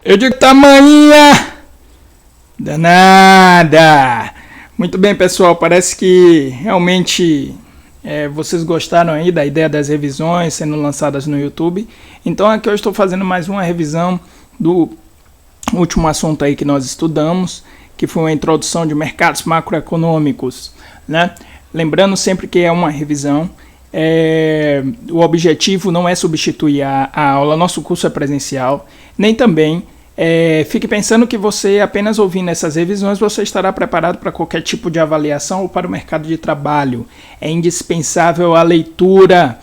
Eu digo tamanha danada. Muito bem, pessoal, parece que realmente vocês gostaram aí da ideia das revisões sendo lançadas no YouTube. Então aqui eu estou fazendo mais uma revisão do último assunto aí que nós estudamos, que foi uma introdução de mercados macroeconômicos, né? Lembrando sempre que é uma revisão, o objetivo não é substituir a aula, nosso curso é presencial, nem também fique pensando que você, apenas ouvindo essas revisões, você estará preparado para qualquer tipo de avaliação ou para o mercado de trabalho. É indispensável a leitura,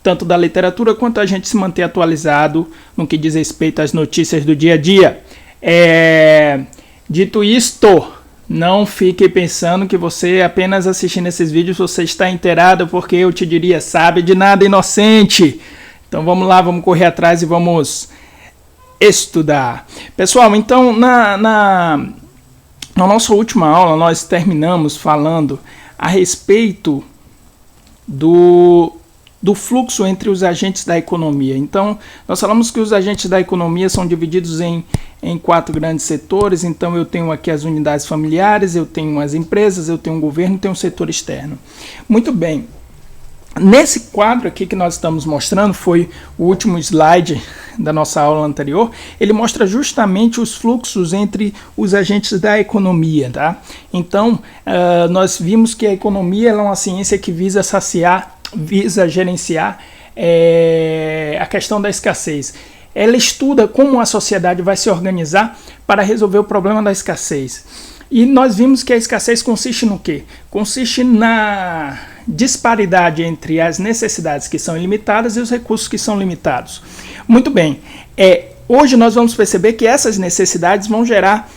tanto da literatura quanto a gente se manter atualizado no que diz respeito às notícias do dia a dia. Dito isto, não fique pensando que você, apenas assistindo esses vídeos, você está inteirado, porque eu te diria, sabe de nada, inocente. Então vamos lá, vamos correr atrás e vamos estudar. Pessoal, então na nossa última aula nós terminamos falando a respeito do fluxo entre os agentes da economia. Então nós falamos que os agentes da economia são divididos em 4 grandes setores. Então eu tenho aqui as unidades familiares, eu tenho as empresas, eu tenho o governo, tenho o setor externo. Muito bem. Nesse quadro aqui que nós estamos mostrando, foi o último slide da nossa aula anterior, ele mostra justamente os fluxos entre os agentes da economia, tá? Então, nós vimos que a economia é uma ciência que visa gerenciar a questão da escassez. Ela estuda como a sociedade vai se organizar para resolver o problema da escassez. E nós vimos que a escassez consiste no quê? Consiste na disparidade entre as necessidades que são ilimitadas e os recursos que são limitados. Muito bem, hoje nós vamos perceber que essas necessidades vão gerar,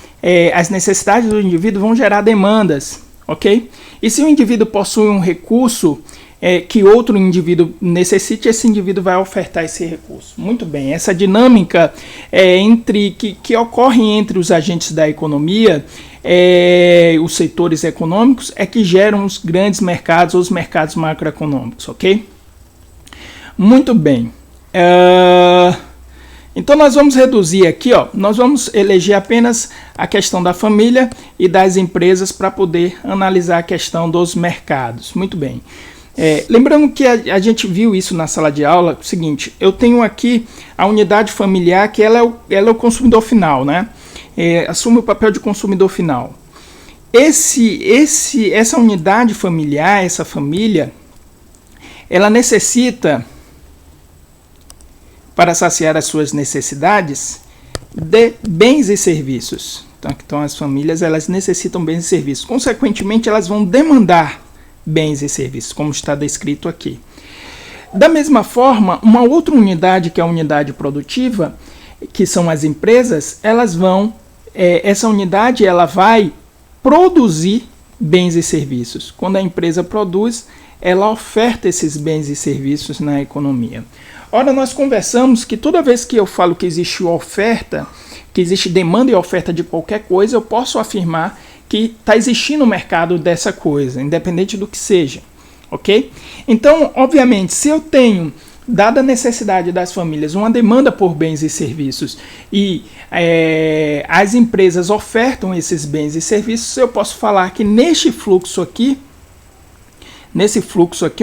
as necessidades do indivíduo vão gerar demandas, ok? E se o indivíduo possui um recurso que outro indivíduo necessite, esse indivíduo vai ofertar esse recurso. Muito bem, essa dinâmica que ocorre entre os agentes da economia, os setores econômicos, que geram os grandes mercados, os mercados macroeconômicos, ok? Muito bem. Então nós vamos reduzir aqui, nós vamos eleger apenas a questão da família e das empresas para poder analisar a questão dos mercados. Muito bem. Lembrando que a gente viu isso na sala de aula, o seguinte, eu tenho aqui a unidade familiar, que ela é o consumidor final, né? Assume o papel de consumidor final. Essa unidade familiar, essa família, ela necessita, para saciar as suas necessidades, de bens e serviços. Então as famílias, elas necessitam bens e serviços. Consequentemente, elas vão demandar bens e serviços, como está descrito aqui. Da mesma forma, uma outra unidade, que é a unidade produtiva, que são as empresas, essa unidade ela vai produzir bens e serviços. Quando a empresa produz, ela oferta esses bens e serviços na economia. Ora, nós conversamos que toda vez que eu falo que existe oferta, que existe demanda e oferta de qualquer coisa, eu posso afirmar que está existindo um mercado dessa coisa, independente do que seja, ok? Então, obviamente, se eu tenho, dada a necessidade das famílias, uma demanda por bens e serviços e as empresas ofertam esses bens e serviços, eu posso falar que nesse fluxo aqui,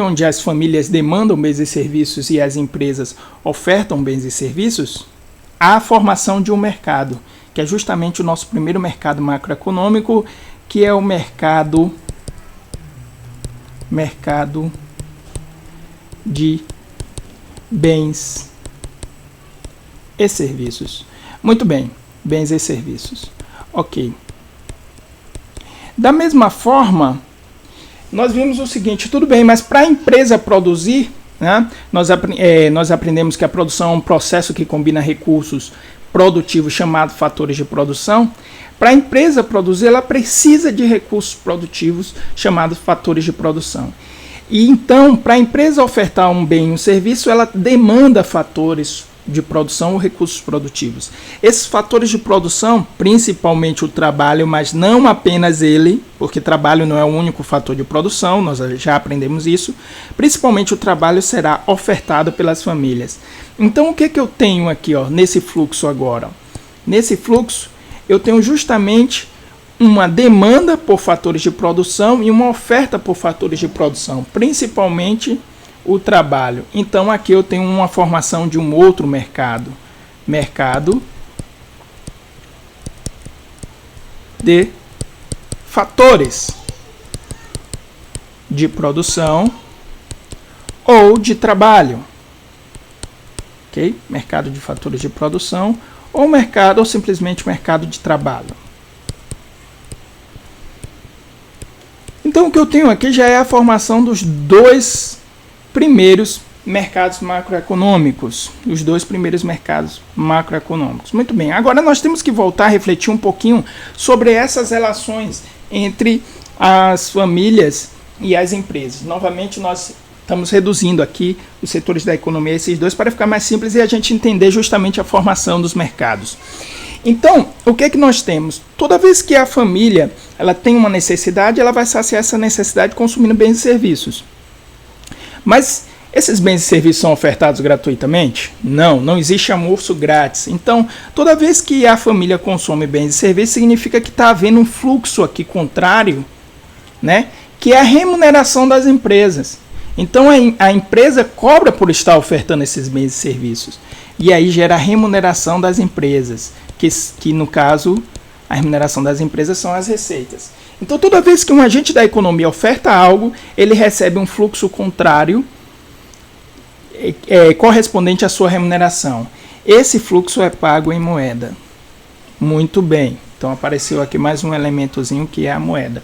onde as famílias demandam bens e serviços e as empresas ofertam bens e serviços, há a formação de um mercado, que é justamente o nosso primeiro mercado macroeconômico, que é o mercado de bens e serviços. Muito bem, bens e serviços. Ok. Da mesma forma, nós vimos o seguinte, tudo bem, mas para a empresa produzir, né, nós aprendemos que a produção é um processo que combina recursos produtivos chamados fatores de produção. Para a empresa produzir, ela precisa de recursos produtivos chamados fatores de produção. E então, para a empresa ofertar um bem e um serviço, ela demanda fatores de produção ou recursos produtivos. Esses fatores de produção, principalmente o trabalho, mas não apenas ele, porque trabalho não é o único fator de produção, nós já aprendemos isso, principalmente o trabalho será ofertado pelas famílias. Então o que eu tenho aqui nesse fluxo agora? Nesse fluxo, eu tenho justamente uma demanda por fatores de produção e uma oferta por fatores de produção, principalmente o trabalho. Então, aqui eu tenho uma formação de um outro mercado. Mercado de fatores de produção ou de trabalho. Ok? Mercado de fatores de produção ou simplesmente mercado de trabalho. Então, o que eu tenho aqui já é a formação dos dois primeiros mercados macroeconômicos. Os dois primeiros mercados macroeconômicos. Muito bem, agora nós temos que voltar a refletir um pouquinho sobre essas relações entre as famílias e as empresas. Novamente, nós estamos reduzindo aqui os setores da economia, esses dois, para ficar mais simples e a gente entender justamente a formação dos mercados. Então, o que é que nós temos? Toda vez que a família ela tem uma necessidade, ela vai saciar essa necessidade consumindo bens e serviços. Mas esses bens e serviços são ofertados gratuitamente? Não existe almoço grátis. Então, toda vez que a família consome bens e serviços, significa que está havendo um fluxo aqui contrário, né? Que é a remuneração das empresas. Então, a empresa cobra por estar ofertando esses bens e serviços. E aí gera a remuneração das empresas, que no caso, a remuneração das empresas são as receitas. Então, toda vez que um agente da economia oferta algo, ele recebe um fluxo contrário correspondente à sua remuneração. Esse fluxo é pago em moeda. Muito bem. Então, apareceu aqui mais um elementozinho que é a moeda.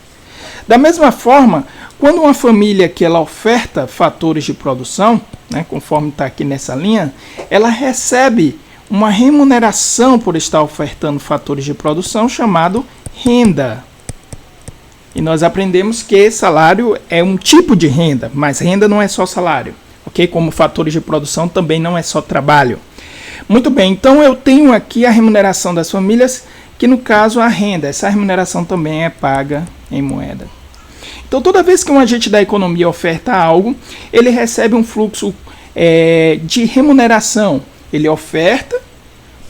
Da mesma forma, quando uma família que ela oferta fatores de produção, né, conforme está aqui nessa linha, ela recebe uma remuneração por estar ofertando fatores de produção chamado renda. E nós aprendemos que salário é um tipo de renda, mas renda não é só salário, ok? Como fatores de produção também não é só trabalho. Muito bem, então eu tenho aqui a remuneração das famílias, que no caso a renda, essa remuneração também é paga em moeda. Então toda vez que um agente da economia oferta algo, ele recebe um fluxo de remuneração. Ele oferta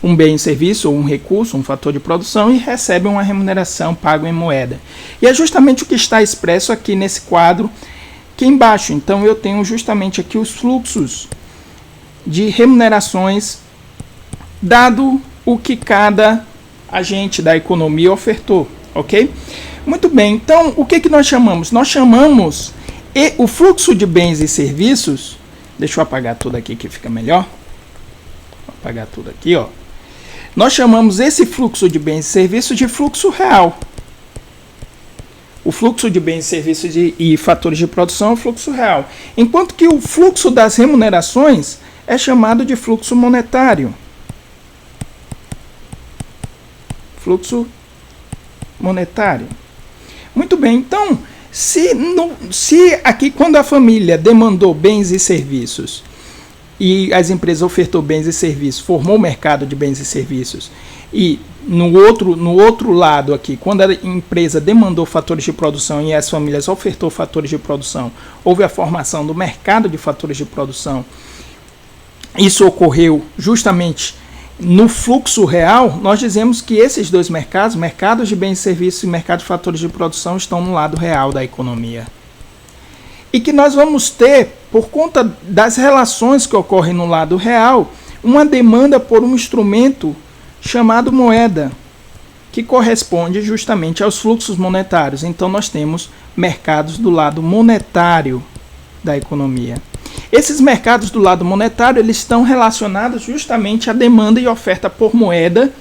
um bem, serviço ou um recurso, um fator de produção e recebe uma remuneração paga em moeda. E é justamente o que está expresso aqui nesse quadro aqui embaixo. Então eu tenho justamente aqui os fluxos de remunerações dado o que cada agente da economia ofertou, ok? Muito bem, então o que nós chamamos? Nós chamamos o fluxo de bens e serviços, deixa eu apagar tudo aqui que fica melhor, vou apagar tudo aqui, ó. Nós chamamos esse fluxo de bens e serviços de fluxo real. O fluxo de bens e serviços e fatores de produção é o fluxo real, enquanto que o fluxo das remunerações é chamado de fluxo monetário. Fluxo monetário. Muito bem, então, se aqui quando a família demandou bens e serviços e as empresas ofertou bens e serviços, formou o mercado de bens e serviços, e no outro lado aqui, quando a empresa demandou fatores de produção e as famílias ofertou fatores de produção, houve a formação do mercado de fatores de produção. Isso ocorreu justamente no fluxo real. Nós dizemos que esses dois mercados, mercados de bens e serviços e mercado de fatores de produção, estão no lado real da economia. E que nós vamos ter, por conta das relações que ocorrem no lado real, uma demanda por um instrumento chamado moeda, que corresponde justamente aos fluxos monetários. Então nós temos mercados do lado monetário da economia. Esses mercados do lado monetário, eles estão relacionados justamente à demanda e oferta por moeda,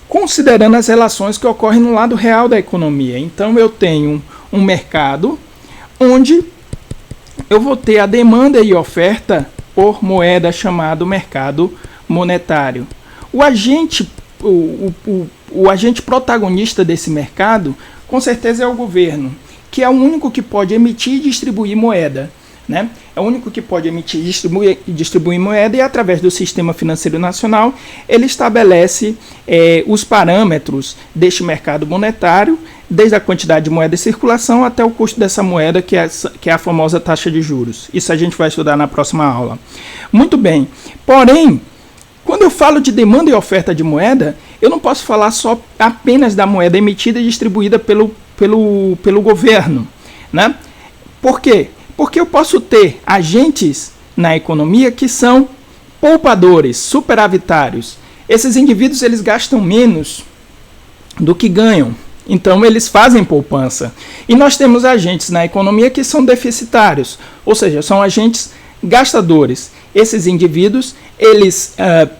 considerando as relações que ocorrem no lado real da economia. Então eu tenho um mercado onde eu vou ter a demanda e oferta por moeda, chamado mercado monetário. O agente protagonista desse mercado, com certeza, é o governo, que é o único que pode emitir e distribuir moeda, né? É o único que pode emitir e distribuir moeda, e através do Sistema Financeiro Nacional ele estabelece os parâmetros deste mercado monetário, desde a quantidade de moeda em circulação até o custo dessa moeda, que é a famosa taxa de juros. Isso a gente vai estudar na próxima aula. Muito bem, porém, quando eu falo de demanda e oferta de moeda, eu não posso falar só apenas da moeda emitida e distribuída pelo governo, né? Por quê? Porque eu posso ter agentes na economia que são poupadores, superavitários. Esses indivíduos eles gastam menos do que ganham, então eles fazem poupança. E nós temos agentes na economia que são deficitários, ou seja, são agentes gastadores. Esses indivíduos eles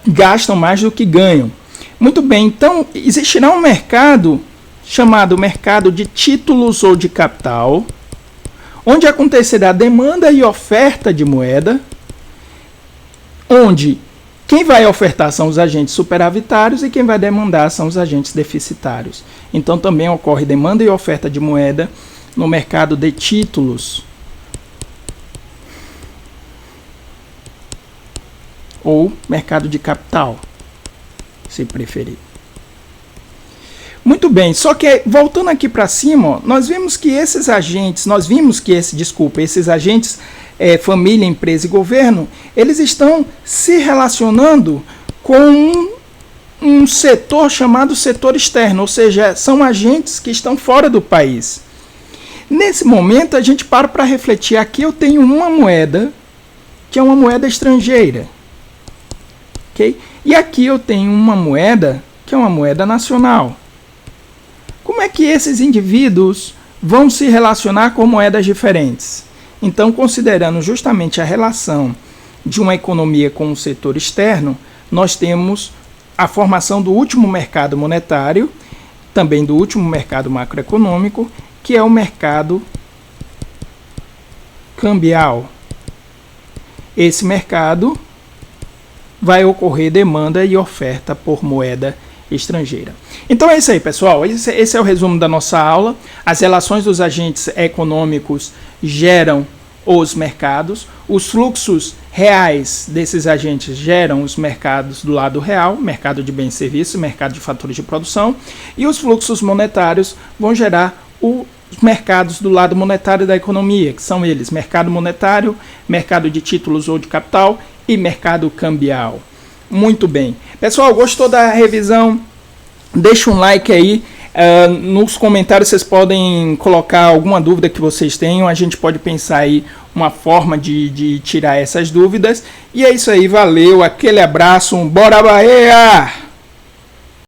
gastam mais do que ganham. Muito bem, então existirá um mercado chamado mercado de títulos ou de capital, onde acontecerá demanda e oferta de moeda, onde quem vai ofertar são os agentes superavitários e quem vai demandar são os agentes deficitários. Então também ocorre demanda e oferta de moeda no mercado de títulos ou mercado de capital, se preferir. Muito bem, só que voltando aqui para cima, ó, nós vimos que esses agentes, família, empresa e governo, eles estão se relacionando com um setor chamado setor externo, ou seja, são agentes que estão fora do país. Nesse momento, a gente para refletir. Aqui eu tenho uma moeda, que é uma moeda estrangeira. Okay? E aqui eu tenho uma moeda, que é uma moeda nacional. Como é que esses indivíduos vão se relacionar com moedas diferentes? Então, considerando justamente a relação de uma economia com o setor externo, nós temos a formação do último mercado monetário, também do último mercado macroeconômico, que é o mercado cambial. Esse mercado vai ocorrer demanda e oferta por moeda estrangeira. Então é isso aí, pessoal. Esse é o resumo da nossa aula. As relações dos agentes econômicos geram os mercados. Os fluxos reais desses agentes geram os mercados do lado real, mercado de bens e serviços, mercado de fatores de produção. E os fluxos monetários vão gerar os mercados do lado monetário da economia, que são eles: mercado monetário, mercado de títulos ou de capital e mercado cambial. Muito bem. Pessoal, gostou da revisão? Deixa um like aí. Nos comentários vocês podem colocar alguma dúvida que vocês tenham. A gente pode pensar aí uma forma de tirar essas dúvidas. E é isso aí, valeu, aquele abraço, bora Bahia!